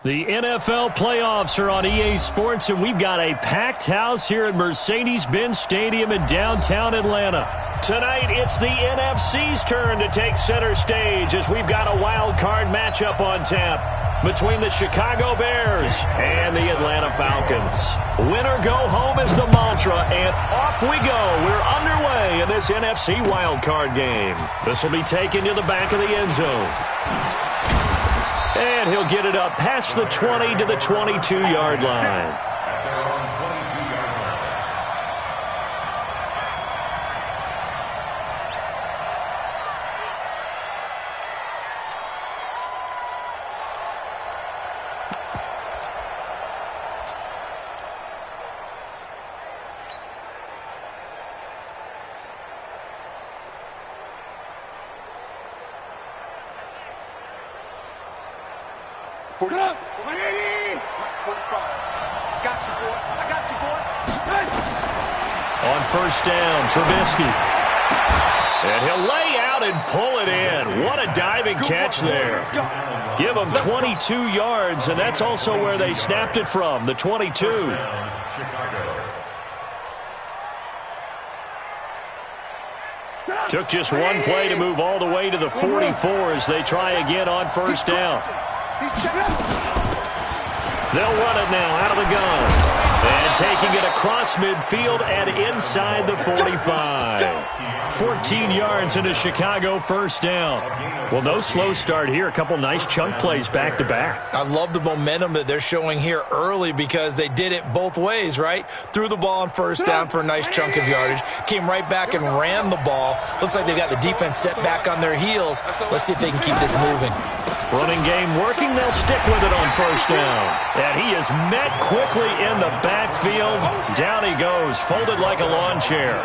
The NFL playoffs are on EA Sports, and we've got a packed house here at Mercedes-Benz Stadium in downtown Atlanta. Tonight, it's the NFC's turn to take center stage as we've got a wild card matchup on tap between the Chicago Bears and the Atlanta Falcons. Win or go home is the mantra, and off we go. We're underway in this NFC wild card game. This will be taken to the back of the end zone. And he'll get it up past the 20 to the 22-yard line. On first down, Trubisky. And he'll lay out and pull it in. What a diving catch there. Give him 22 yards, and that's also where they snapped it from, the 22. Took just one play to move all the way to the 44 as they try again on first down. They'll run it now out of the gun. And taking it across midfield and inside the 45. 14 yards into Chicago first down. Well, no slow start here. A couple nice chunk plays back-to-back. I love the momentum that they're showing here early because they did it both ways, right? Threw the ball on first down for a nice chunk of yardage. Came right back and ran the ball. Looks like they've got the defense set back on their heels. Let's see if they can keep this moving. Running game working. They'll stick with it on first down. And he is met quickly in the backfield. Down he goes, folded like a lawn chair.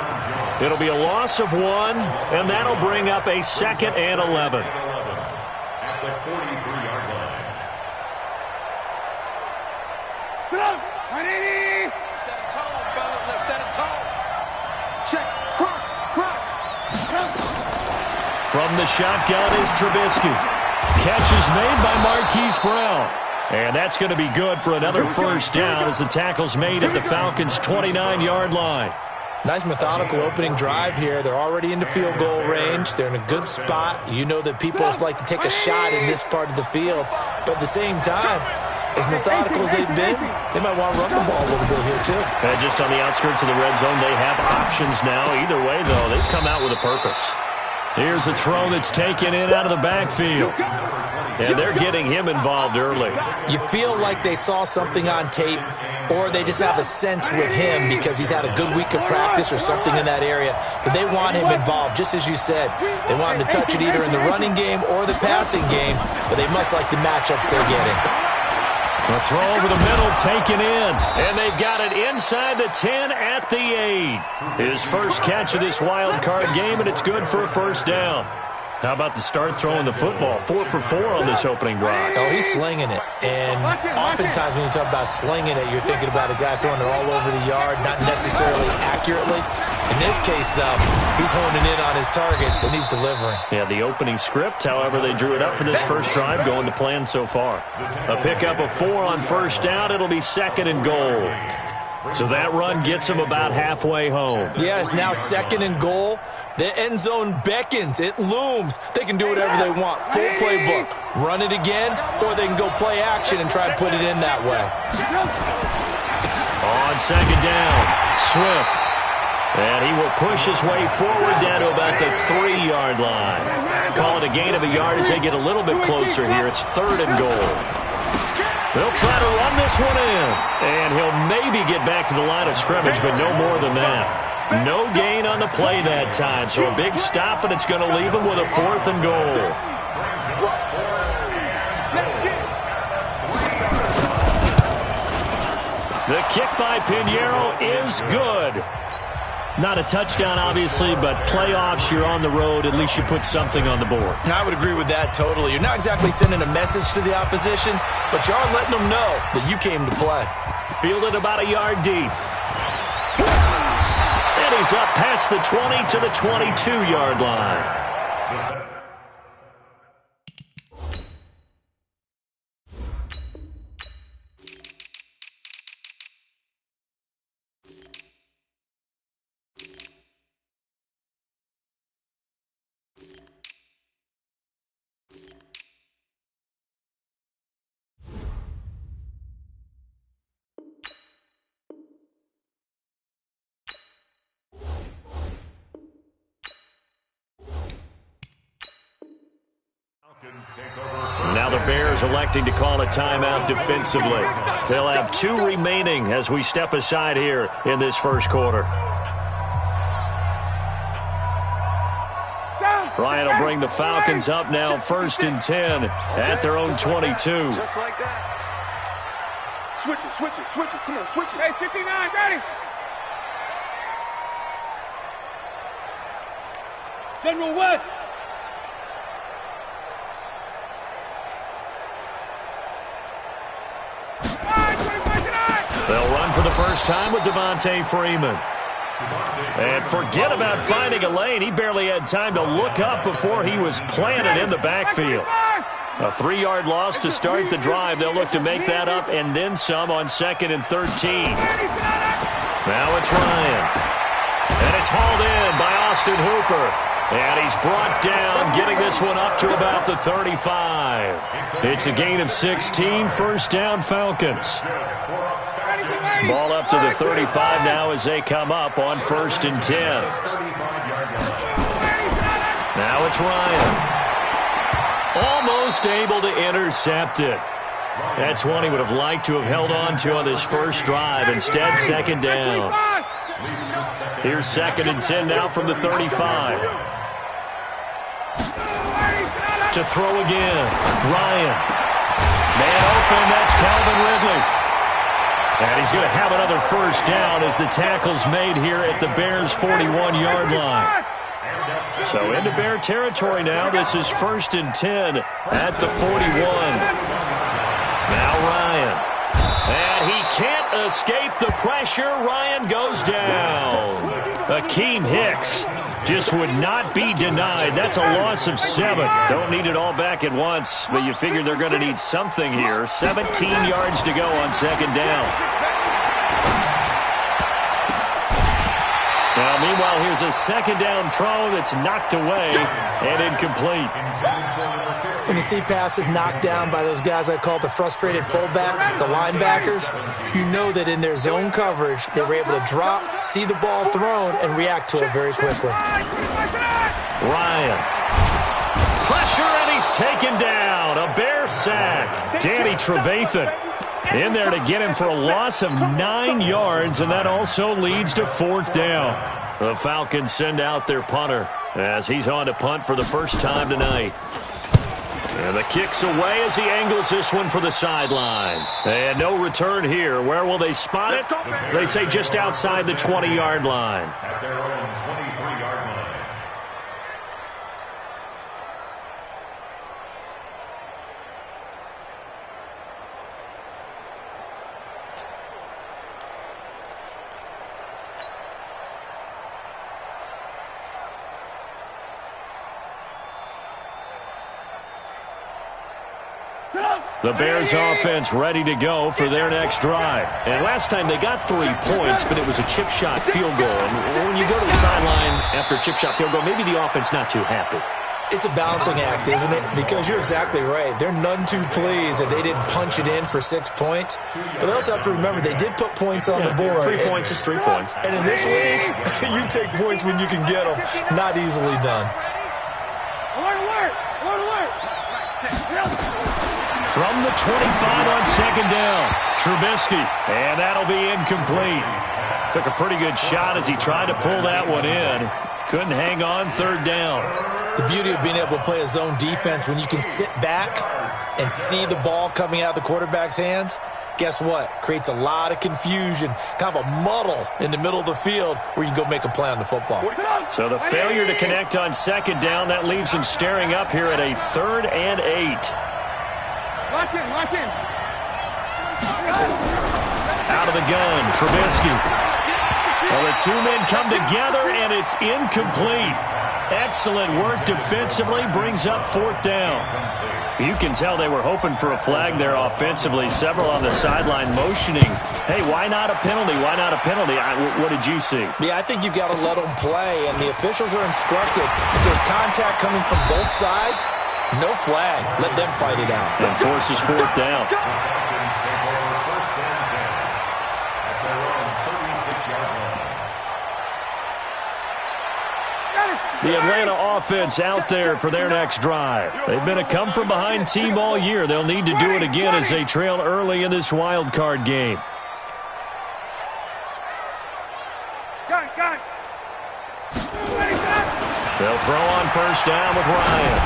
It'll be a loss of 1, and that'll bring up a 2nd and 11. At the 43-yard line. Set it tall, fellas. Let's set it tall. Check. Crunch. From the shotgun is Trubisky. Catch is made by Marquise Brown. And that's going to be good for another first down as the tackle's made at the Falcons' 29-yard line. Nice methodical opening drive here. They're already into field goal range. They're in a good spot. You know that people like to take a shot in this part of the field. But at the same time, as methodical as they've been, they might want to run the ball a little bit here too. And just on the outskirts of the red zone, they have options now. Either way, though, they've come out with a purpose. Here's a throw that's taken in out of the backfield. And they're getting him involved early. You feel like they saw something on tape, or they just have a sense with him because he's had a good week of practice or something in that area that they want him involved, just as you said. They want him to touch it either in the running game or the passing game, but they must like the matchups they're getting. A throw over the middle taken in, and they've got it inside the 10 at the 8. His first catch of this wild card game, and it's good for a first down. How about the start throwing the football? 4 for 4 on this opening drive. Oh, he's slinging it. And oftentimes when you talk about slinging it, you're thinking about a guy throwing it all over the yard, not necessarily accurately. In this case, though, he's honing in on his targets, and he's delivering. Yeah, the opening script, however, they drew it up for this first drive, going to plan so far. A pickup of 4 on first down. It'll be 2nd and goal. So that run gets him about halfway home. Yeah, it's now 2nd and goal. The end zone beckons. It looms. They can do whatever they want. Full playbook. Run it again, or they can go play action and try to put it in that way. On 2nd down, Swift. And he will push his way forward down to about the 3-yard line. Call it a gain of a yard as they get a little bit closer here. It's 3rd and goal. They'll try to run this one in. And he'll maybe get back to the line of scrimmage, but no more than that. No gain on the play that time. So a big stop, and it's going to leave him with a 4th and goal. The kick by Pinheiro is good. Not a touchdown, obviously, but playoffs, you're on the road. At least you put something on the board. I would agree with that totally. You're not exactly sending a message to the opposition, but you are letting them know that you came to play. Fielded about a yard deep. And he's up past the 20 to the 22-yard line. Now the Bears electing to call a timeout defensively. They'll have 2 remaining as we step aside here in this first quarter. Ryan will bring the Falcons up now, 1st and 10 at their own 22. Just like that. Switch it, switch it, switch it. Come on, switch it. Hey, 59, ready. General West. They'll run for the first time with Devontae Freeman. And forget about finding a lane. He barely had time to look up before he was planted in the backfield. A 3-yard loss to start the drive. They'll look to make that up and then some on 2nd and 13. Now it's Ryan. And it's hauled in by Austin Hooper. And he's brought down, getting this one up to about the 35. It's a gain of 16, 1st down Falcons. Ball up to the 35 now as they come up on 1st and 10. Now it's Ryan. Almost able to intercept it. That's one he would have liked to have held on to on this first drive. Instead, 2nd down. Here's 2nd and 10 now from the 35. To throw again. Ryan. Man open, that's Calvin Ridley. And he's going to have another 1st down as the tackle's made here at the Bears' 41-yard line. So into Bear territory now. This is 1st and 10 at the 41. Now Ryan. And he can't escape the pressure. Ryan goes down. Akeem Hicks just would not be denied. That's a loss of 7. Don't need it all back at once, but you figure they're going to need something here. 17 yards to go on 2nd down. Now, meanwhile, here's a 2nd down throw that's knocked away and incomplete. When you see passes knocked down by those guys I call the frustrated fullbacks, the linebackers, you know that in their zone coverage, they were able to drop, see the ball thrown, and react to it very quickly. Ryan. Pressure, and he's taken down. A Bear sack. Danny Trevathan in there to get him for a loss of 9 yards, and that also leads to 4th down. The Falcons send out their punter as he's on to punt for the first time tonight. And the kick's away as he angles this one for the sideline. And no return here. Where will they spot it? They say just outside the 20-yard line. At their own 23-yard line. The Bears offense ready to go for their next drive. And last time they got 3 points, but it was a chip shot field goal. And when you go to the sideline after a chip shot field goal, maybe the offense not too happy. It's a balancing act, isn't it? Because you're exactly right. They're none too pleased that they didn't punch it in for 6 points. But they also have to remember they did put points on the board. 3 points is 3 points. And in this league, you take points when you can get them. Not easily done. Alert, alert! Alert, alert! From the 25 on 2nd down, Trubisky, and that'll be incomplete. Took a pretty good shot as he tried to pull that one in. Couldn't hang on 3rd down. The beauty of being able to play a zone defense when you can sit back and see the ball coming out of the quarterback's hands, guess what? Creates a lot of confusion, kind of a muddle in the middle of the field where you can go make a play on the football. So the failure to connect on 2nd down, that leaves him staring up here at a 3rd and 8. Lock in, lock in. Out of the gun, Trubisky. Well, the 2 men come together, and it's incomplete. Excellent work defensively, brings up 4th down. You can tell they were hoping for a flag there offensively. Several on the sideline motioning, hey, why not a penalty? Why not a penalty? What did you see? Yeah, I think you've got to let them play, and the officials are instructed. If there's contact coming from both sides, no flag. Let them fight it out. And forces 4th down. The Atlanta offense out there for their next drive. They've been a come-from-behind team all year. They'll need to do it again as they trail early in this wild card game. They'll throw on first down with Ryan.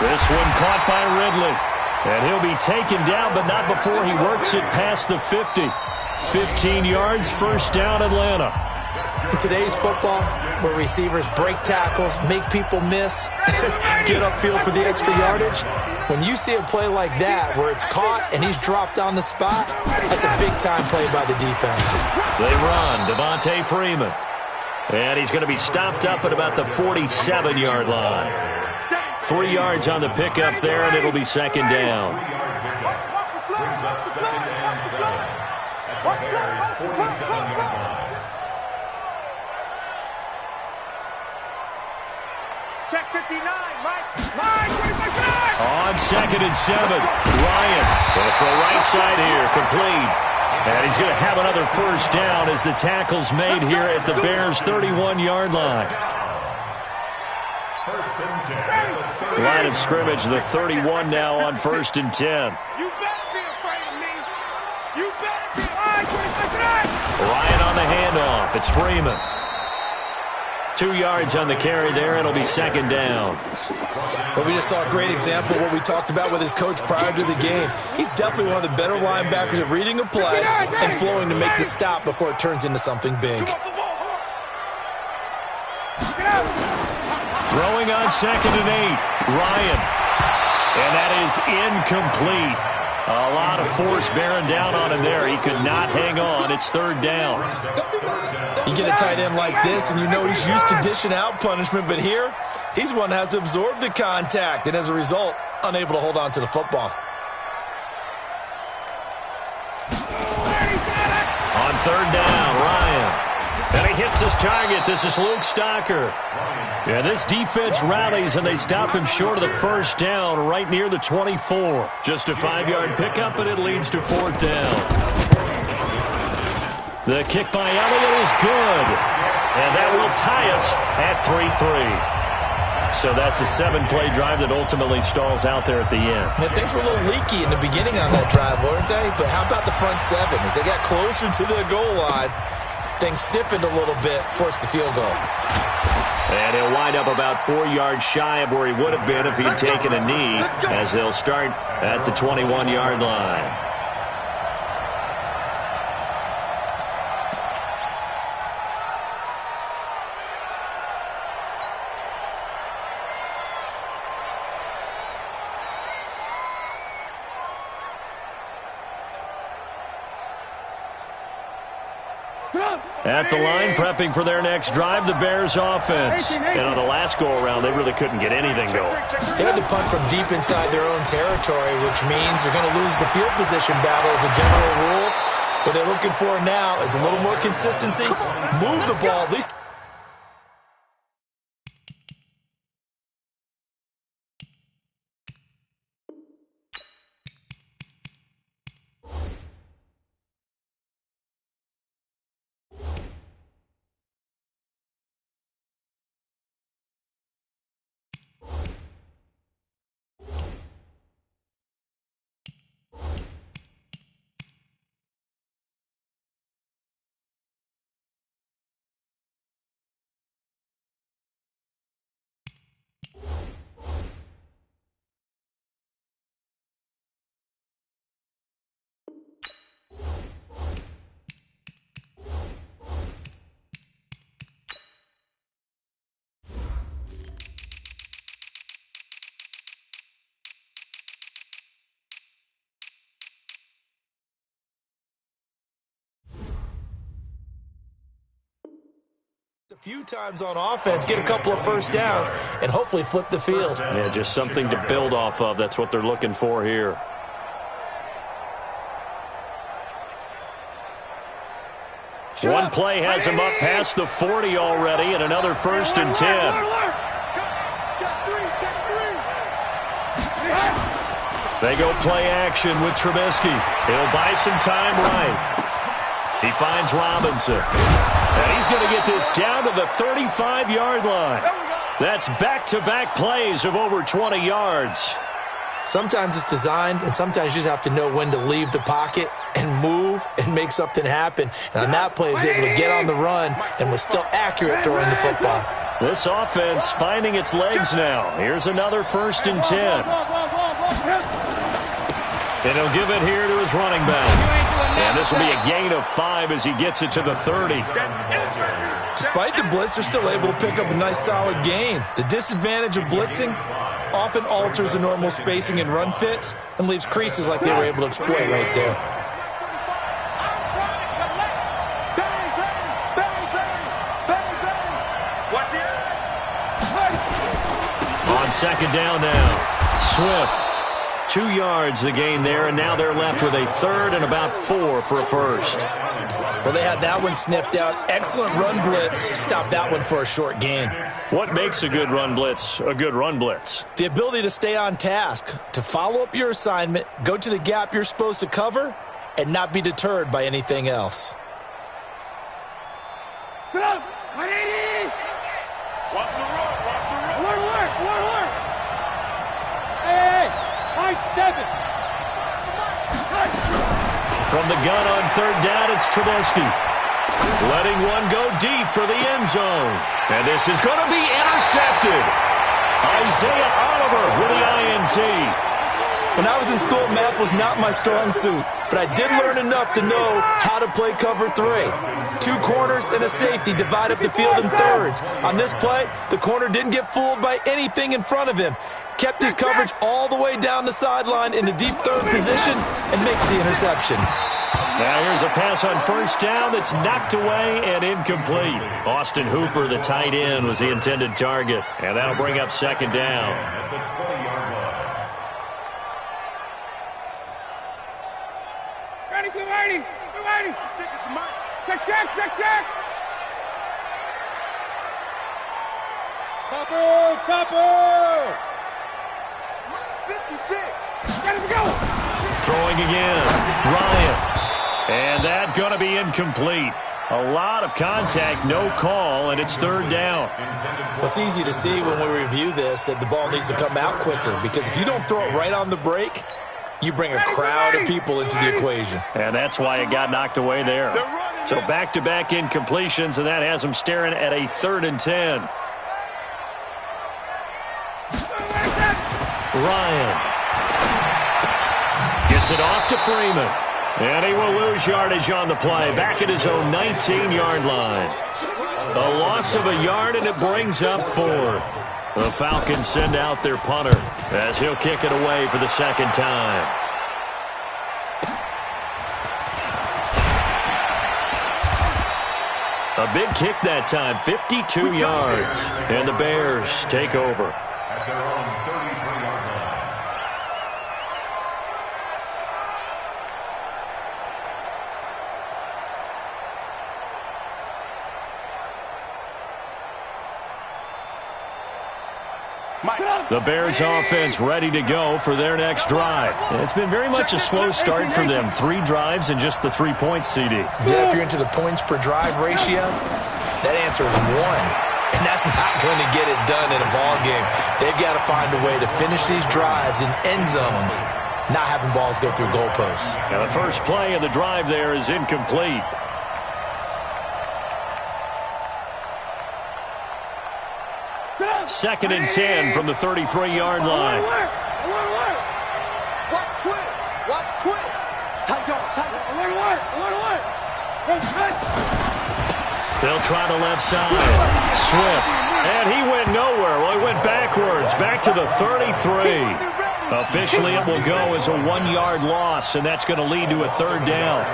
This one caught by Ridley. And he'll be taken down, but not before he works it past the 50. 15 yards, first down, Atlanta. In today's football, where receivers break tackles, make people miss, get upfield for the extra yardage, when you see a play like that where it's caught and he's dropped on the spot, that's a big-time play by the defense. They run, Devontae Freeman. And he's going to be stopped up at about the 47-yard line. 3 yards on the pickup there, and it'll be second down. Brings up second and 7 at the Bears' 47-yard line. Check 59, Mike. On second and 7, Ryan going to throw right side here, complete. And he's going to have another first down as the tackle's made here at the Bears' 31-yard line. First and 10. Line of scrimmage, the 31 now on first and 10. You better be afraid of me. You better be. Ryan on the handoff. It's Freeman. 2 yards on the carry there. It'll be second down. But we just saw a great example of what we talked about with his coach prior to the game. He's definitely one of the better linebackers at reading a play and flowing to make the stop before it turns into something big. Throwing on second and 8, Ryan. And that is incomplete. A lot of force bearing down on him there. He could not hang on. It's third down. You get a tight end like this, and you know he's used to dishing out punishment, but here, he's one that has to absorb the contact, and as a result, unable to hold on to the football. On third down, Ryan. And he hits his target. This is Luke Stocker. Yeah, this defense rallies, and they stop him short of the first down right near the 24. Just a 5-yard pickup, and it leads to fourth down. The kick by Elliott is good. And that will tie us at 3-3. So that's a 7-play drive that ultimately stalls out there at the end. Yeah, things were a little leaky in the beginning on that drive, weren't they? But how about the front 7? As they got closer to the goal line, things stiffened a little bit, forced the field goal. And he'll wind up about 4 yards shy of where he would have been if he'd taken a knee, as they'll start at the 21-yard line. At the line, prepping for their next drive, the Bears offense. And on the last go-around, they really couldn't get anything going. They had to punt from deep inside their own territory, which means they're going to lose the field position battle as a general rule. What they're looking for now is a little more consistency. Move the ball, at least. A few times on offense, get a couple of first downs, and hopefully flip the field. Yeah, just something to build off of. That's what they're looking for here. One play has him up past the 40 already, and another first and 10. They go play action with Trubisky. He'll buy some time right. He finds Robinson. And he's going to get this down to the 35-yard line. That's back-to-back plays of over 20 yards. Sometimes it's designed, and sometimes you just have to know when to leave the pocket and move and make something happen. And on that play, he was able to get on the run and was still accurate throwing the football. This offense finding its legs now. Here's another 1st and 10. And he'll give it here to his running back. And this will be a gain of 5 as he gets it to the 30. Despite the blitz, they're still able to pick up a nice solid gain. The disadvantage of blitzing often alters the normal spacing and run fits and leaves creases like they were able to exploit right there. On 2nd down now, Swift. 2 yards the gain there, and now they're left with a 3rd and about 4 for a 1st. Well, they had that one sniffed out. Excellent run blitz. Stopped that one for a short gain. What makes a good run blitz a good run blitz? The ability to stay on task, to follow up your assignment, go to the gap you're supposed to cover, and not be deterred by anything else. Watch the run. Watch the run. Work. Hey. 7. From the gun on 3rd down, it's Trubisky. Letting one go deep for the end zone. And this is going to be intercepted. Isaiah Oliver with the INT. When I was in school, math was not my strong suit, but I did learn enough to know how to play cover 3. 2 corners and a safety divide up the field in thirds. On this play, the corner didn't get fooled by anything in front of him. Kept his coverage all the way down the sideline in the deep 3rd position and makes the interception. Now here's a pass on 1st down that's knocked away and incomplete. Austin Hooper, the tight end, was the intended target. And that'll bring up 2nd down. Ready. Check. Topper. 56. Gotta go. Throwing again. Ryan. And that going to be incomplete. A lot of contact, no call, and it's 3rd down. Well, it's easy to see when we review this that the ball needs to come out quicker, because if you don't throw it right on the break, you bring a crowd of people into the equation. And that's why it got knocked away there. So back-to-back incompletions, and that has them staring at a 3rd and 10. Ryan gets it off to Freeman. And he will lose yardage on the play. Back at his own 19-yard line. A loss of a yard, and it brings up 4th. The Falcons send out their punter as he'll kick it away for the 2nd time. A big kick that time, 52 yards. And the Bears take over. At their own 33-yard line. The Bears offense ready to go for their next drive. It's been very much a slow start for them. 3 drives and just the 3 points, CD. Yeah, if you're into the points per drive ratio, that answer is 1. And that's not going to get it done in a ball game. They've got to find a way to finish these drives in end zones, not having balls go through goalposts. Now the first play of the drive there is incomplete. Second and 10 from the 33-yard line. Watch twins. Tight yard. They'll try the left side. Swift. And he went nowhere. Well, he went backwards. Back to the 33. Officially, it will go as a 1-yard loss, and that's going to lead to a 3rd down.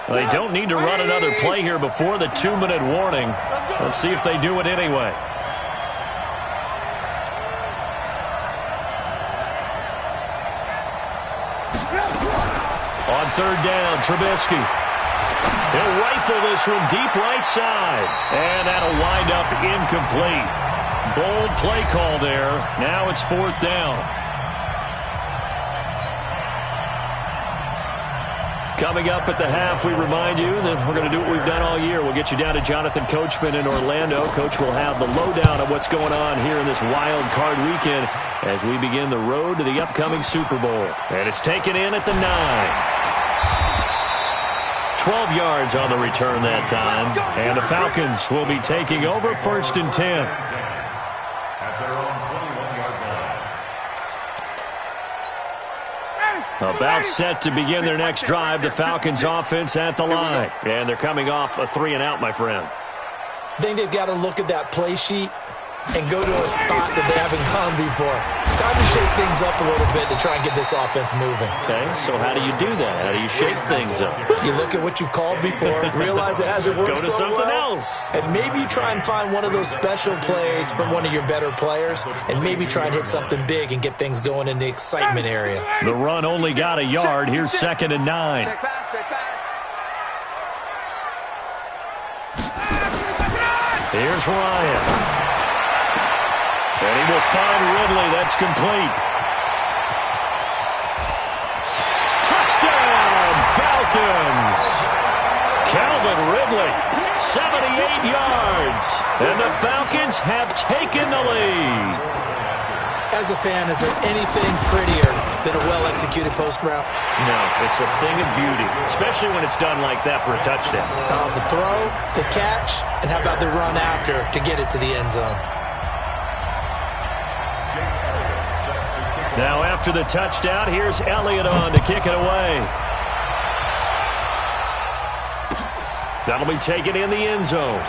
They don't need to run another play here before the 2-minute warning. Let's see if they do it anyway. On 3rd down, Trubisky. He'll rifle this one deep right side. And that'll wind up incomplete. bold play call there. Now it's 4th down. Coming up at the half, we remind you that we're going to do what we've done all year. We'll get you down to Jonathan Coachman in Orlando. Coach will have the lowdown of what's going on here in this wild card weekend as we begin the road to the upcoming Super Bowl. And it's taken in at the 9. 12 yards on the return that time. And the Falcons will be taking over 1st and 10. About set to begin their next drive, the Falcons offense at the line. And they're coming off a 3-and-out, my friend. I think they've got to look at that play sheet and go to a spot that they haven't gone before. Time to shake things up a little bit to try and get this offense moving. Okay, so how do you do that? How do you shake things up? You look at what you've called before, realize it hasn't worked so well. Go to something else. And maybe try and find one of those special plays from one of your better players, and maybe try and hit something big and get things going in the excitement area. The run only got a yard. Here's 2nd and 9. Check back, check back. Here's Ryan. And he will find Ridley. That's complete. Touchdown, Falcons. Calvin Ridley, 78 yards. And the Falcons have taken the lead. As a fan, is there anything prettier than a well-executed post route? No, it's a thing of beauty, especially when it's done like that for a touchdown. The throw, the catch, and how about the run after to get it to the end zone? Now after the touchdown, here's Elliott on to kick it away. That'll be taken in the end zone.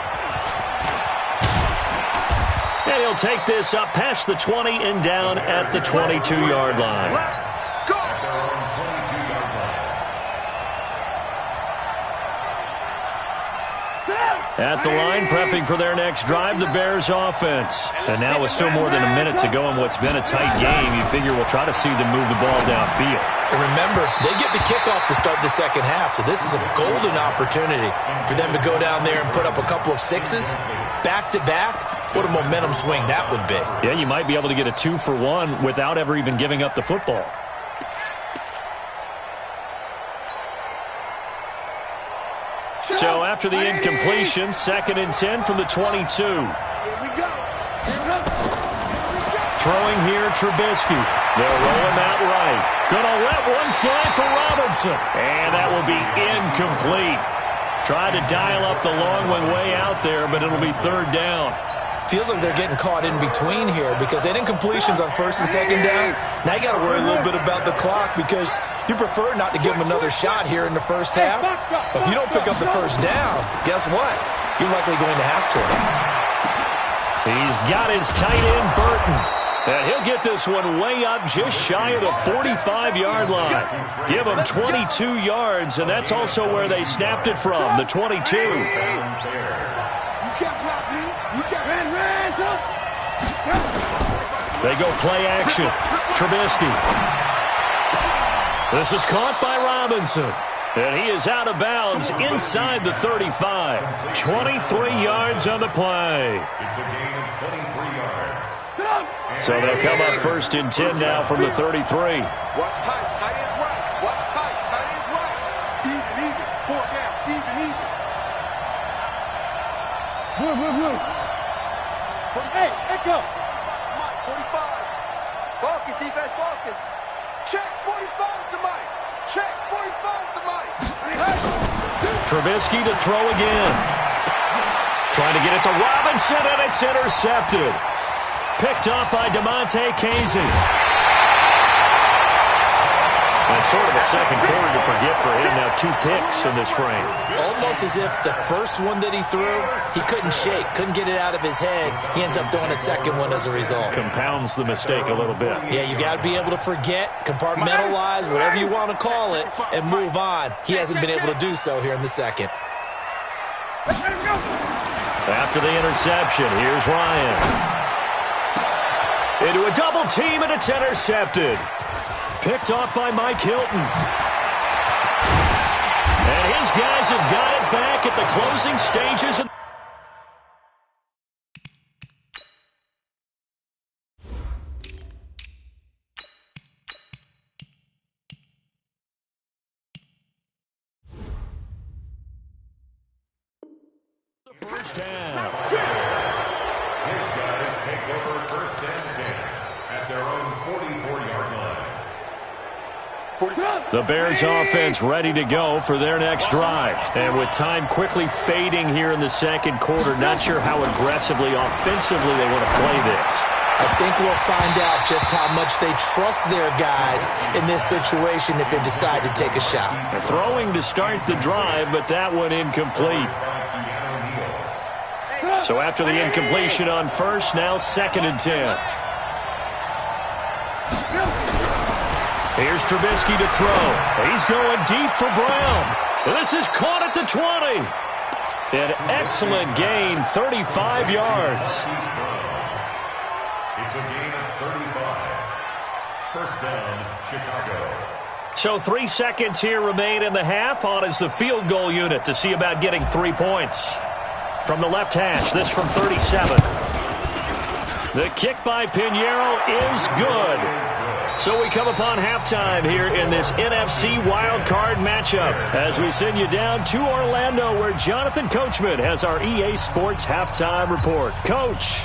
And he'll take this up past the 20 and down at the 22-yard line. At the line, prepping for their next drive, the Bears offense. And now with still more than a minute to go in what's been a tight game, you figure we'll try to see them move the ball downfield. And remember, they get the kickoff to start the second half, so this is a golden opportunity for them to go down there and put up a couple of sixes back-to-back. What a momentum swing that would be. Yeah, you might be able to get a 2-for-1 without ever even giving up the football. So after the incompletion, 2nd and 10 from the 22. Here we go. Throwing here, Trubisky. They'll roll him out right. Gonna let one fly for Robinson. And that will be incomplete. Tried to dial up the long one way out there, but it'll be 3rd down. Feels like they're getting caught in between here because they had incompletions on 1st and 2nd down. Now you got to worry a little bit about the clock because you prefer not to give them another shot here in the first half. But if you don't pick up the first down, guess what? You're likely going to have to. He's got his tight end, Burton. And he'll get this one way up just shy of the 45-yard line. Give him 22 yards, and that's also where they snapped it from, the 22. They go play action. Trubisky. This is caught by Robinson. And he is out of bounds inside the 35. 23 yards on the play. It's a gain of 23 yards. So they'll come up 1st and 10 now from the 33. Watch tight. Tight is right. Watch tight. Tight is right. Even. 4 down. Even. Good. Hey, echo. 45. Focus, defense, focus. Check 45 to Mike. Check 45 to Mike. Trubisky to throw again. Trying to get it to Robinson, and it's intercepted. Picked up by DeMonte Casey. And sort of a second quarter to forget for him. Now 2 picks in this frame. Almost as if the first one that he threw, he couldn't shake, couldn't get it out of his head. He ends up throwing a second one as a result. Compounds the mistake a little bit. Yeah, you got to be able to forget, compartmentalize, whatever you want to call it, and move on. He hasn't been able to do so here in the second. After the interception, here's Ryan. Into a double team, and it's intercepted. Picked off by Mike Hilton. And his guys have got it back at the closing stages of first half. His guys take over first and 10 at their own 44-yard line. The Bears offense ready to go for their next drive. And with time quickly fading here in the second quarter, not sure how aggressively, offensively they want to play this. I think we'll find out just how much they trust their guys in this situation if they decide to take a shot. They're throwing to start the drive, but that one incomplete. So after the incompletion on first, now 2nd and 10. Here's Trubisky to throw. He's going deep for Brown. This is caught at the 20. An excellent gain, 35 yards. It's a gain of 35. First down, Chicago. So 3 seconds here remain in the half. On is the field goal unit to see about getting 3 points. From the left hash, this from 37. The kick by Pinheiro is good. So we come upon halftime here in this NFC wildcard matchup as we send you down to Orlando where Jonathan Coachman has our EA Sports halftime report. Coach.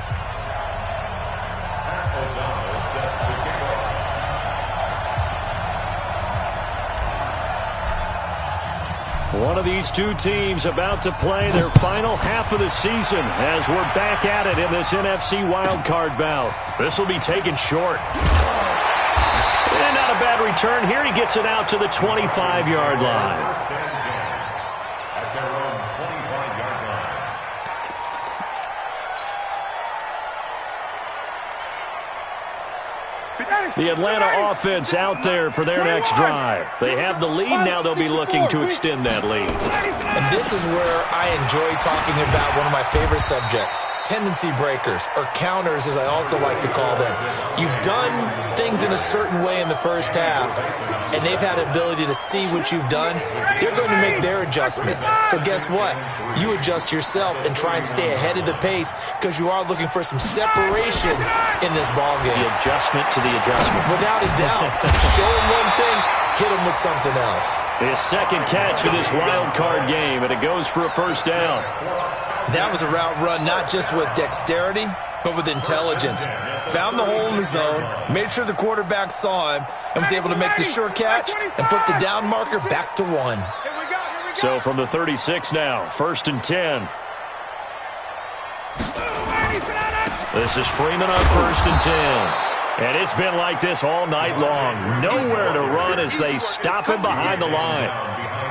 One of these two teams about to play their final half of the season as we're back at it in this NFC wildcard bout. This will be taken short. And not a bad return here. He gets it out to the 25-yard line. First and 10 at their own 25-yard line. The Atlanta offense out there for their next drive. They have the lead. Now they'll be looking to extend that lead. And this is where I enjoy talking about one of my favorite subjects, tendency breakers, or counters as I also like to call them. You've done things in a certain way in the first half, and they've had the ability to see what you've done. They're going to make their adjustments. So guess what? You adjust yourself and try and stay ahead of the pace because you are looking for some separation in this ballgame. The adjustment to the adjustment. Without a doubt. Show them one thing, hit them with something else. His second catch of this wild card game, and it goes for a first down. That was a route run not just with dexterity, but with intelligence. Found the hole in the zone, made sure the quarterback saw him, and was able to make the sure catch and put the down marker back to 1. So from the 36 now, 1st and 10. This is Freeman on 1st and 10. And it's been like this all night long. Nowhere to run as they stop him behind the line.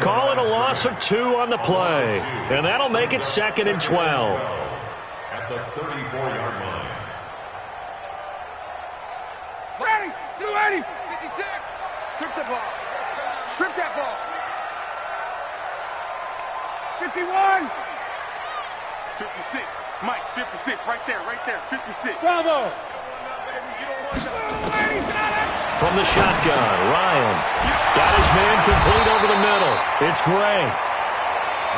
Call it a loss of 2 on the play. And that'll make it 2nd and 12. At the 34-yard line. Ready, 280, 56. Strip the ball. Strip that ball. 51. 56. Mike, 56. Right there, 56. Bravo. From the shotgun, Ryan got his man complete over the middle. It's Gray.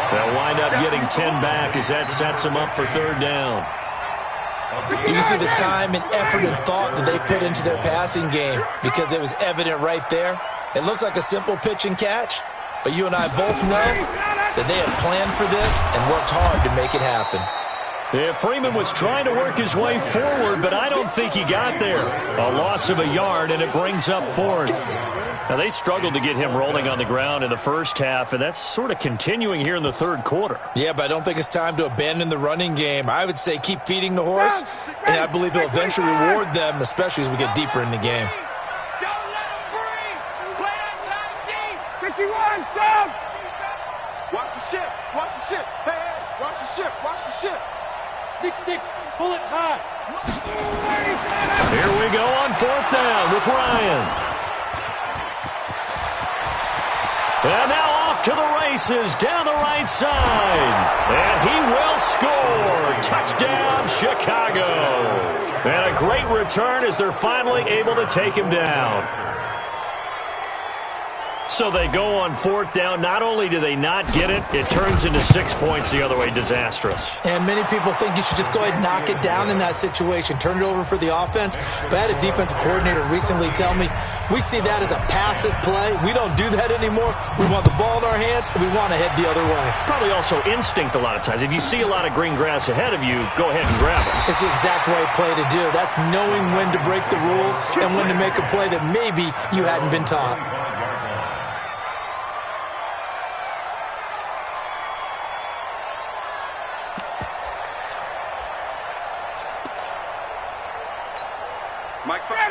They'll wind up getting 10 back as that sets them up for 3rd down. You can see the time and effort and thought that they put into their passing game because it was evident right there. It looks like a simple pitch and catch, but you and I both know that they had planned for this and worked hard to make it happen. Yeah, Freeman was trying to work his way forward, but I don't think he got there. A loss of a yard, and it brings up 4th. Now, they struggled to get him rolling on the ground in the first half, and that's sort of continuing here in the 3rd quarter. Yeah, but I don't think it's time to abandon the running game. I would say keep feeding the horse, and I believe he'll eventually reward them, especially as we get deeper in the game. Don't let him breathe. Play outside deep. 51, Sam. Watch the ship. Watch the ship. Hey, watch the ship. Watch the ship. 6-6. Pull it high. Here we go on 4th down with Ryan. And now off to the races down the right side. And he will score. Touchdown, Chicago. And a great return as they're finally able to take him down. So they go on 4th down. Not only do they not get it, it turns into 6 points the other way. Disastrous. And many people think you should just go ahead and knock it down in that situation. Turn it over for the offense. But I had a defensive coordinator recently tell me, we see that as a passive play. We don't do that anymore. We want the ball in our hands, and we want to head the other way. Probably also instinct a lot of times. If you see a lot of green grass ahead of you, go ahead and grab it. It's the exact right play to do. That's knowing when to break the rules and when to make a play that maybe you hadn't been taught.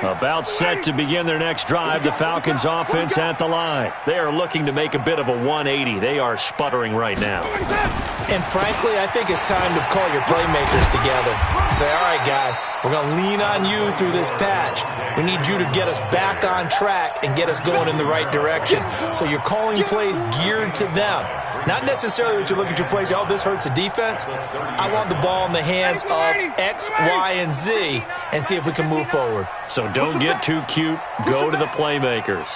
About set to begin their next drive, the Falcons offense at the line. They are looking to make a bit of a 180. They are sputtering right now. And frankly, I think it's time to call your playmakers together and say, all right, guys, we're going to lean on you through this patch. We need you to get us back on track and get us going in the right direction. So you're calling plays geared to them. Not necessarily that you look at your plays, oh, this hurts the defense. I want the ball in the hands of X, Y, and Z and see if we can move forward. So don't get too cute. Go to the playmakers.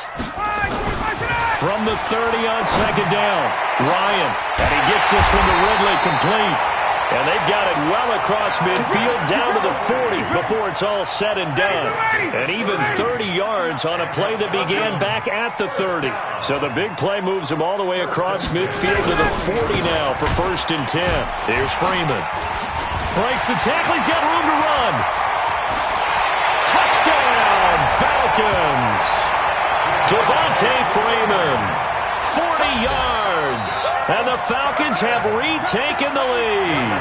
From the 30 on 2nd down, Ryan. And he gets this one to Ridley complete. And they've got it well across midfield down to the 40 before it's all said and done. And even 30 yards on a play that began back at the 30. So the big play moves him all the way across midfield to the 40 now for 1st and 10. Here's Freeman. Breaks the tackle. He's got room to run. Touchdown, Falcons. Devontae Freeman, 40 yards. And the Falcons have retaken the lead.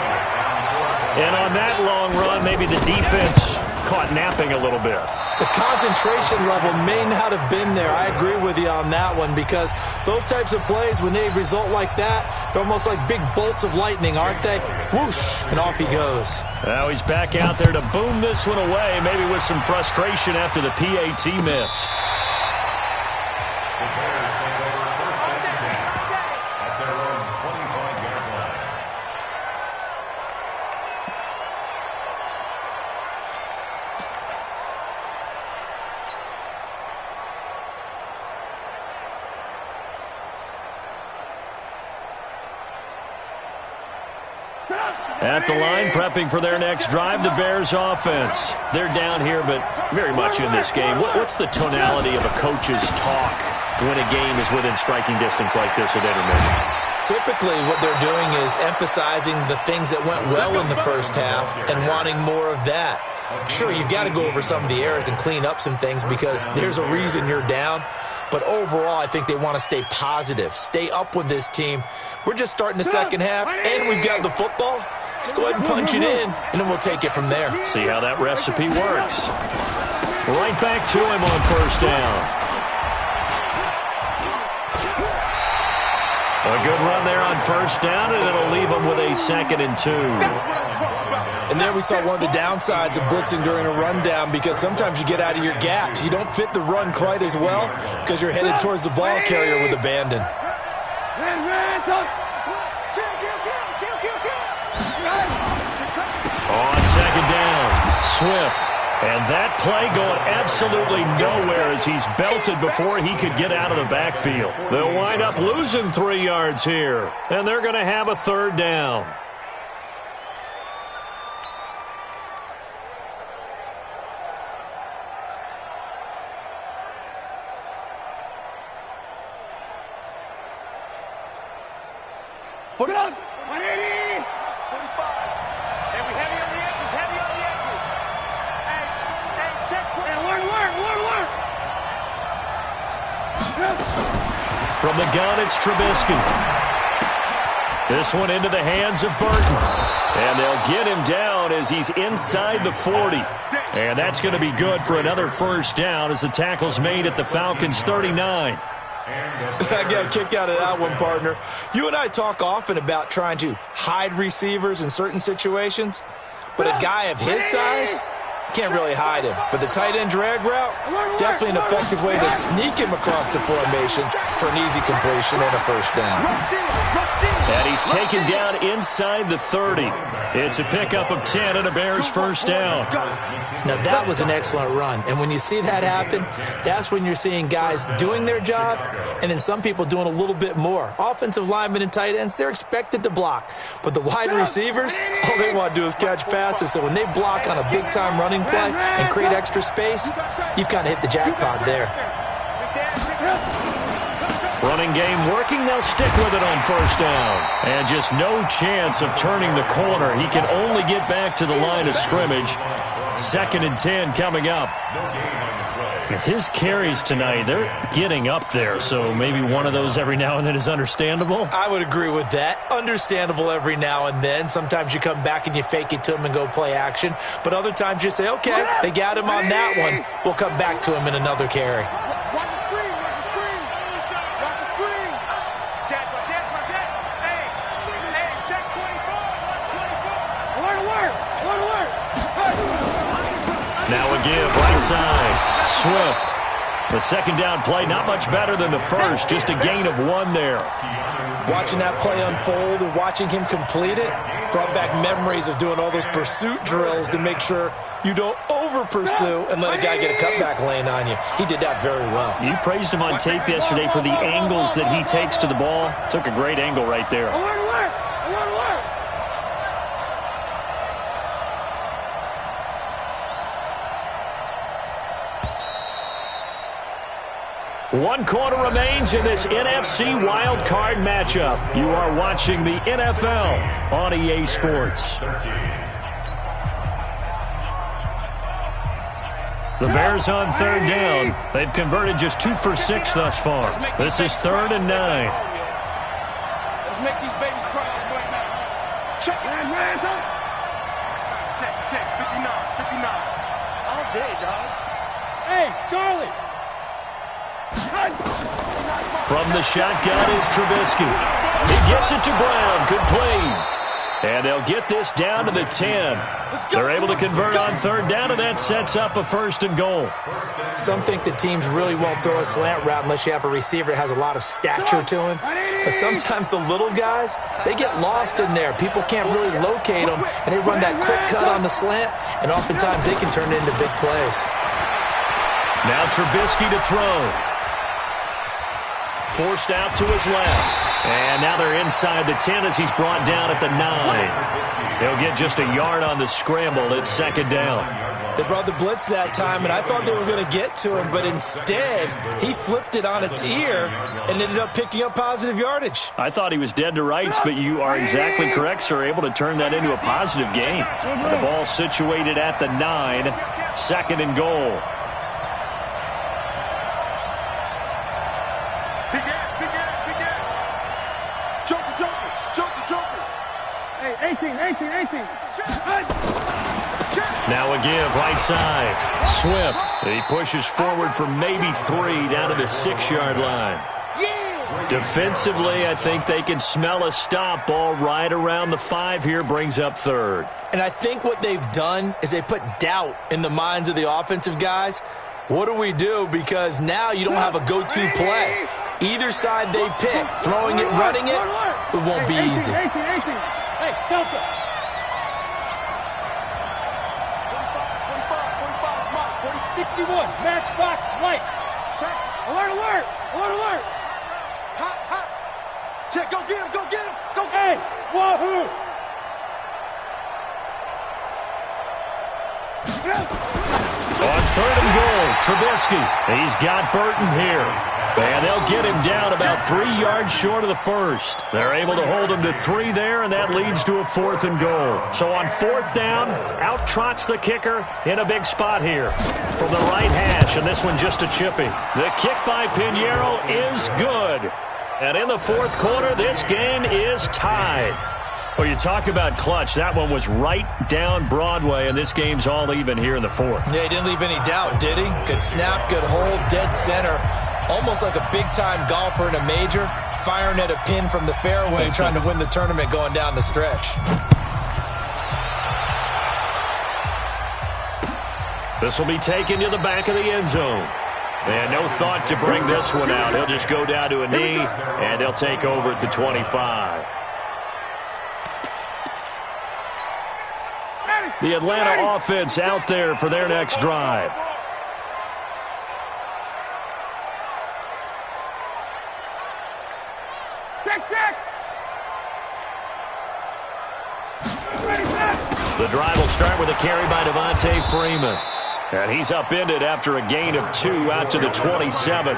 And on that long run, maybe the defense caught napping a little bit. The concentration level may not have been there. I agree with you on that one because those types of plays, when they result like that, they're almost like big bolts of lightning, aren't they? Whoosh, and off he goes. Now he's back out there to boom this one away, maybe with some frustration after the PAT miss. At the line, prepping for their next drive, the Bears offense. They're down here, but very much in this game. What's the tonality of a coach's talk when a game is within striking distance like this at intermission? Typically, what they're doing is emphasizing the things that went well in the first half and wanting more of that. Sure, you've got to go over some of the errors and clean up some things because there's a reason you're down. But overall, I think they want to stay positive, stay up with this team. We're just starting the second half, and we've got the football. Let's go ahead and punch it in, and then we'll take it from there. See how that recipe works. Right back to him on 1st down. A good run there on 1st down, and it'll leave them with a 2nd and 2. And there we saw one of the downsides of blitzing during a rundown because sometimes you get out of your gaps. You don't fit the run quite as well because you're headed towards the ball carrier with abandon. On 2nd down, Swift. And that play going absolutely nowhere as he's belted before he could get out of the backfield. They'll wind up losing 3 yards here, and they're going to have a 3rd down. Put it on. 180. 45. And we heavy on the edges, heavy on the edges. Hey, check. Hey, work. From the gun, it's Trubisky. This one into the hands of Burton. And they'll get him down as he's inside the 40. And that's going to be good for another 1st down as the tackle's made at the Falcons' 39. I got a kick out of that one, partner. You and I talk often about trying to hide receivers in certain situations, but a guy of his size can't really hide him. But the tight end drag route, definitely an effective way to sneak him across the formation for an easy completion and a 1st down. And he's taken down inside the 30. It's a pickup of 10 and a Bears first down. Now, that was an excellent run. And when you see that happen, that's when you're seeing guys doing their job and then some people doing a little bit more. Offensive linemen and tight ends, they're expected to block. But the wide receivers, all they want to do is catch passes. So when they block on a big-time running play and create extra space, you've kind of hit the jackpot there. Running game working. They'll stick with it on first down. And just no chance of turning the corner. He can only get back to the line of scrimmage. 2nd and 10 coming up. His carries tonight, they're getting up there. So maybe one of those every now and then is understandable. I would agree with that. Understandable every now and then. Sometimes you come back and you fake it to him and go play action. But other times you say, okay, they got him on that one. We'll come back to him in another carry. Watch the screen, watch the screen. Watch the screen. Check. Hey, check 24. Watch 24. Alert. Now a give right side. Swift. The second down play, not much better than the first. Just a gain of 1 there. Watching that play unfold and watching him complete it brought back memories of doing all those pursuit drills to make sure you don't over-pursue and let a guy get a cutback lane on you. He did that very well. You praised him on tape yesterday for the angles that he takes to the ball. Took a great angle right there. Alert. 1 quarter remains in this NFC Wild Card matchup. You are watching the NFL on EA Sports. The Bears on 3rd down. They've converted just 2 for 6 thus far. This is 3rd and 9. Let's make these babies cry right now. Check. Check. 59. All day, dog. Hey, Charlie. From the shotgun is Trubisky. He gets it to Brown. Good play. And they'll get this down to the 10. They're able to convert on 3rd down, and that sets up a 1st and goal. Some think the teams really won't throw a slant route unless you have a receiver that has a lot of stature to him. But sometimes the little guys, they get lost in there. People can't really locate them, and they run that quick cut on the slant, and oftentimes they can turn it into big plays. Now Trubisky to throw. Forced out to his left. And now they're inside the 10 as he's brought down at the 9. They'll get just a yard on the scramble. It's 2nd down. They brought the blitz that time, and I thought they were going to get to him, but instead he flipped it on its ear and ended up picking up positive yardage. I thought he was dead to rights, but you are exactly correct, sir. Able to turn that into a positive gain. The ball situated at the 9. 2nd and goal. Hey, 18. Now a give right side. Swift. He pushes forward for maybe 3 down to the 6-yard line. Defensively, I think they can smell a stop. Ball right around the 5 here, brings up 3rd. And I think what they've done is they put doubt in the minds of the offensive guys. What do we do? Because now you don't have a go-to play. Either side they pick, throwing it, running it, it won't be easy. 18. Hey, Delta. 61, matchbox lights. Check. Alert. Hot. Check, go get him. Hey, wahoo. On 3rd and goal, Trubisky. He's got Burton here. And they'll get him down about 3 yards short of the 1st. They're able to hold him to 3 there, and that leads to a 4th and goal. So on 4th down, out trots the kicker in a big spot here from the right hash, and this one just a chippy. The kick by Pinheiro is good. And in the 4th quarter, this game is tied. Well, you talk about clutch. That one was right down Broadway, and this game's all even here in the 4th. Yeah, he didn't leave any doubt, did he? Good snap, good hold, dead center. Almost like a big-time golfer in a major, firing at a pin from the fairway, trying to win the tournament going down the stretch. This will be taken to the back of the end zone. And no thought to bring this one out. He'll just go down to a knee, and they'll take over at the 25. The Atlanta offense out there for their next drive. The drive will start with a carry by Devontae Freeman. And he's upended after a gain of 2 out to the 27.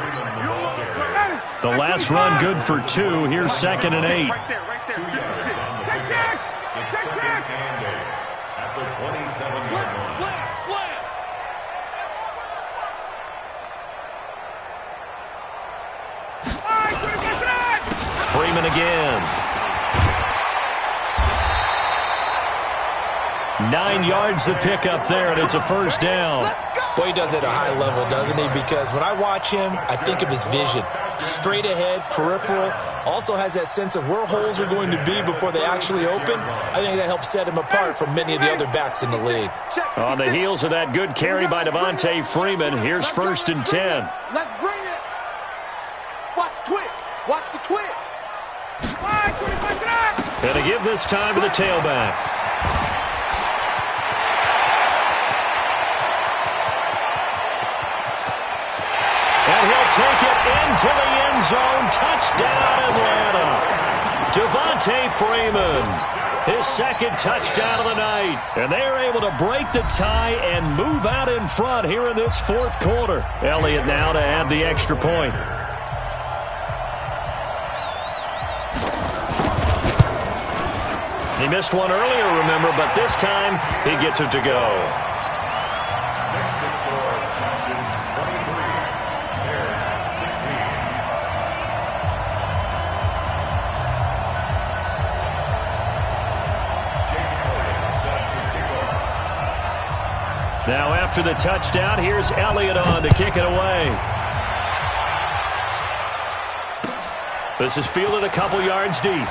The last run good for 2. Here's 2nd and 8. Right there, 56. It's 2nd and 8 at the 27-yard line. Slam. Freeman again. 9 yards the pick up there, and it's a first down. Boy, he does it at a high level, doesn't he? Because when I watch him, I think of his vision. Straight ahead, peripheral, also has that sense of where holes are going to be before they actually open. I think that helps set him apart from many of the other backs in the league. On the heels of that good carry by Devontae Freeman, here's 1st and 10. Let's bring it. Watch the twitch. Watch the twitch. And to give this time to the tailback. And he'll take it into the end zone. Touchdown, Atlanta. Devontae Freeman, his 2nd touchdown of the night. And they are able to break the tie and move out in front here in this 4th quarter. Elliott now to add the extra point. He missed one earlier, remember, but this time he gets it to go. Next to score, Falcons 23, Bears 16. Jake Elliott set to kick off. Now after the touchdown, here's Elliott on to kick it away. This is fielded a couple yards deep.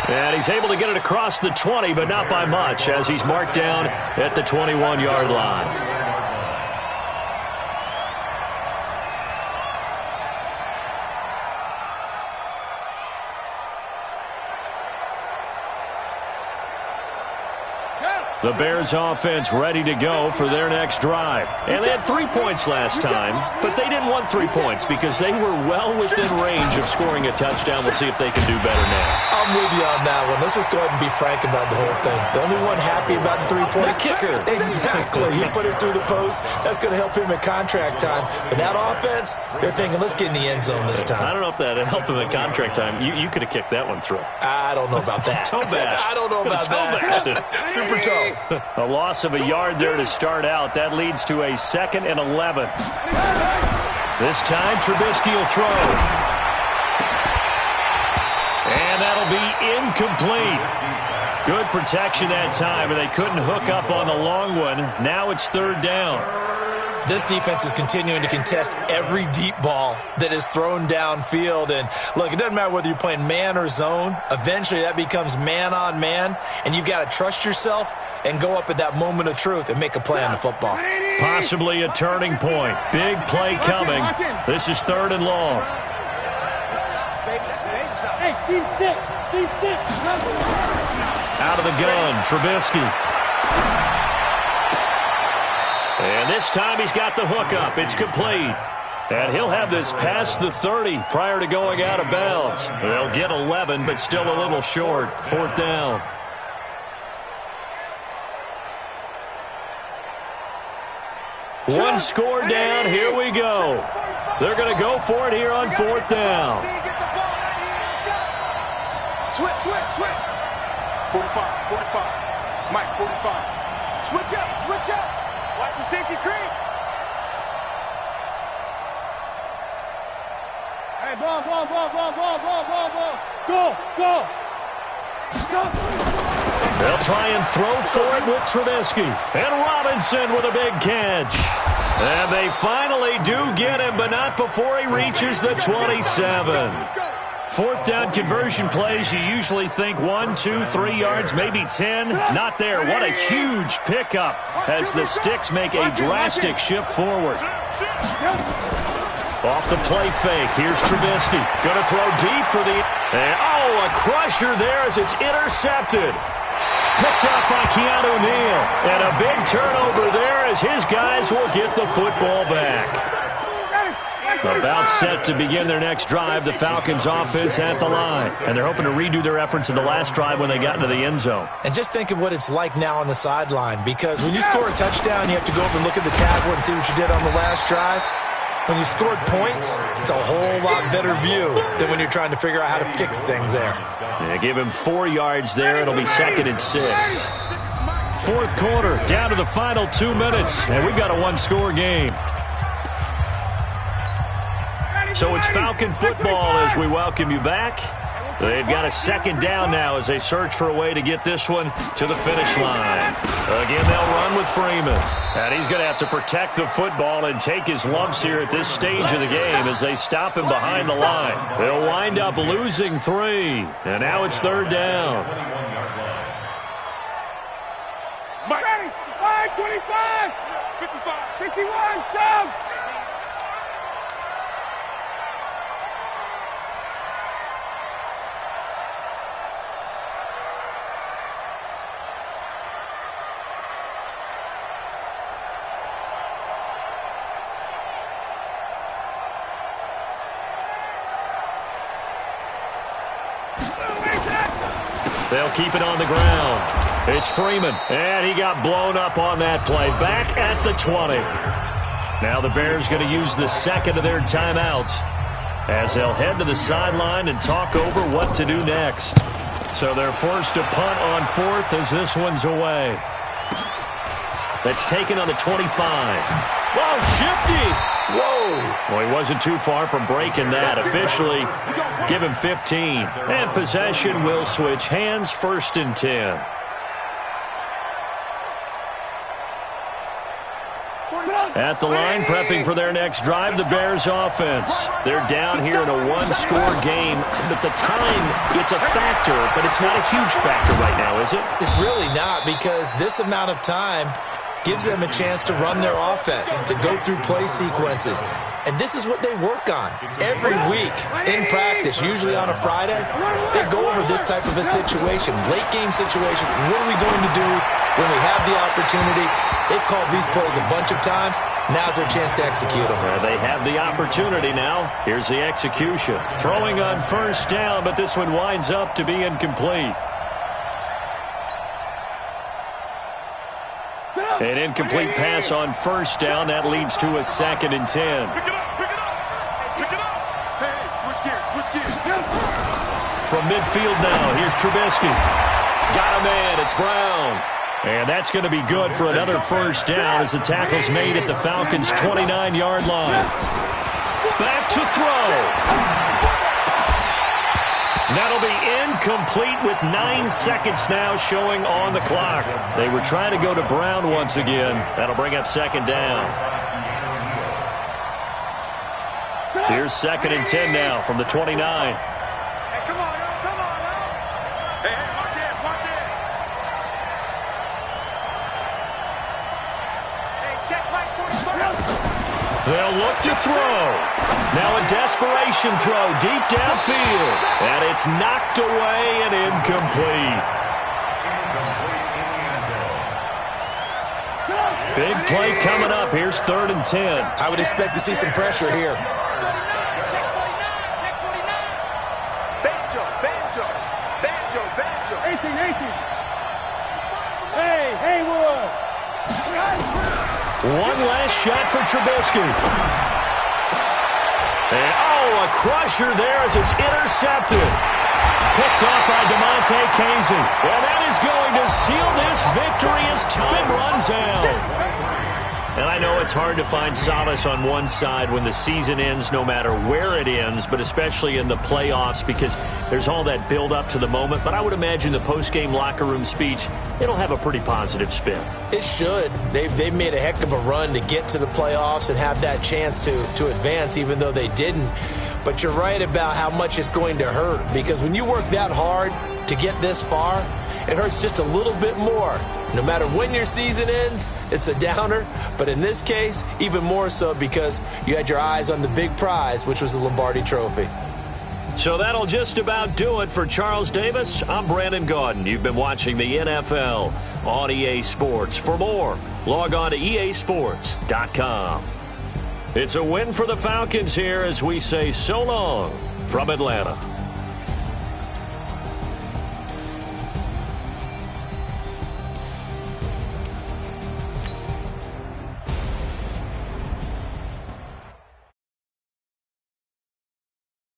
And he's able to get it across the 20, but not by much, as he's marked down at the 21-yard line. The Bears offense ready to go for their next drive. And they had 3 points last time, but they didn't want 3 points because they were well within range of scoring a touchdown. We'll see if they can do better now. I'm with you on that one. Let's just go ahead and be frank about the whole thing. The only one happy about the 3-point kicker. Exactly. He put it through the post. That's going to help him at contract time. But that offense, they're thinking, let's get in the end zone this time. I don't know if that helped him at contract time. You could have kicked that one through. I don't know about that. Toe bash. I don't know about that. Super toe. A loss of a yard there to start out. That leads to a 2nd and 11. This time, Trubisky will throw. And that'll be incomplete. Good protection that time, and they couldn't hook up on the long one. Now it's 3rd down. This defense is continuing to contest every deep ball that is thrown downfield. And, look, it doesn't matter whether you're playing man or zone. Eventually, that becomes man-on-man, and you've got to trust yourself and go up at that moment of truth and make a play on the football. Possibly a turning point. Big play coming. This is 3rd and long. Hey, Steve 6. Out of the gun, Trubisky. And this time he's got the hook up. It's complete. And he'll have this past the 30 prior to going out of bounds. They'll get 11, but still a little short. 4th down. One score down. Here we go. They're going to go for it here on 4th down. Switch. 45. Mike, 45. Switch up. Watch the safety creep. Hey, ball. Go. They'll try and throw for it with Trubisky. And Robinson with a big catch. And they finally do get him, but not before he reaches the 27. 4th down conversion plays, you usually think 1, 2, 3 yards, maybe 10. Not there. What a huge pickup as the Sticks make a drastic shift forward. Off the play fake. Here's Trubisky. Going to throw deep for the... And, a crusher there as it's intercepted. Picked up by Keanu Neal. And a big turnover there as his guys will get the football back. About set to begin their next drive, the Falcons offense at the line. And they're hoping to redo their efforts in the last drive when they got into the end zone. And just think of what it's like now on the sideline, because when you score a touchdown, you have to go over and look at the tablet and see what you did on the last drive. When you scored points, it's a whole lot better view than when you're trying to figure out how to fix things there. Yeah, give him 4 yards there. It'll be 2nd and 6. Fourth quarter, down to the final 2 minutes, and we've got a one-score game. So it's Falcon football as we welcome you back. They've got a 2nd down now as they search for a way to get this one to the finish line. Again, they'll run with Freeman. And he's going to have to protect the football and take his lumps here at this stage of the game as they stop him behind the line. They'll wind up losing 3. And now it's 3rd down. Mike. 25, 55, 51, down. They'll keep it on the ground. It's Freeman, and he got blown up on that play. Back at the 20. Now the Bears going to use the 2nd of their timeouts as they'll head to the sideline and talk over what to do next. So they're forced to punt on 4th as this one's away. That's taken on the 25. Whoa, shifty! Whoa! Well, he wasn't too far from breaking that. Officially, give him 15. And possession will switch hands, 1st and 10. At the line, prepping for their next drive, the Bears offense. They're down here in a one-score game, but the time, it's a factor, but it's not a huge factor right now, is it? It's really not, because this amount of time gives them a chance to run their offense, to go through play sequences. And this is what they work on every week in practice, usually on a Friday. They go over this type of a situation, late game situation. What are we going to do when we have the opportunity? They've called these plays a bunch of times. Now's their chance to execute them. They have the opportunity now. Here's the execution. Throwing on 1st down, but this one winds up to be incomplete. An incomplete pass on 1st down. That leads to a 2nd and 10. Pick it up, pick it up, pick it up. Hey, switch gears. From midfield now, here's Trubisky. Got a man, it's Brown. And that's going to be good for another 1st down as the tackle's made at the Falcons' 29-yard line. Back to throw. That'll be incomplete with 9 seconds now showing on the clock. They were trying to go to Brown once again. That'll bring up 2nd down. Here's 2nd and 10 now from the 29. Hey, come on, Hey, watch it, watch it. Hey, check right 45. They'll look to throw. Now a desperation throw deep downfield. And it's knocked away and incomplete. Big play coming up. Here's 3rd and 10. I would expect to see some pressure here. Check 49, Banjo. 18. Hey, Haywood. One last shot for Trubisky. And, a crusher there as it's intercepted. Picked off by DeMonte Casey. And that is going to seal this victory as time runs out. And I know it's hard to find solace on one side when the season ends, no matter where it ends, but especially in the playoffs because there's all that build up to the moment. But I would imagine the post-game locker room speech, it'll have a pretty positive spin. It should. They've made a heck of a run to get to the playoffs and have that chance to advance, even though they didn't. But you're right about how much it's going to hurt, because when you work that hard to get this far, it hurts just a little bit more. No matter when your season ends, it's a downer. But in this case, even more so because you had your eyes on the big prize, which was the Lombardi Trophy. So that'll just about do it for Charles Davis. I'm Brandon Gaudin. You've been watching the NFL on EA Sports. For more, log on to easports.com. It's a win for the Falcons here as we say so long from Atlanta.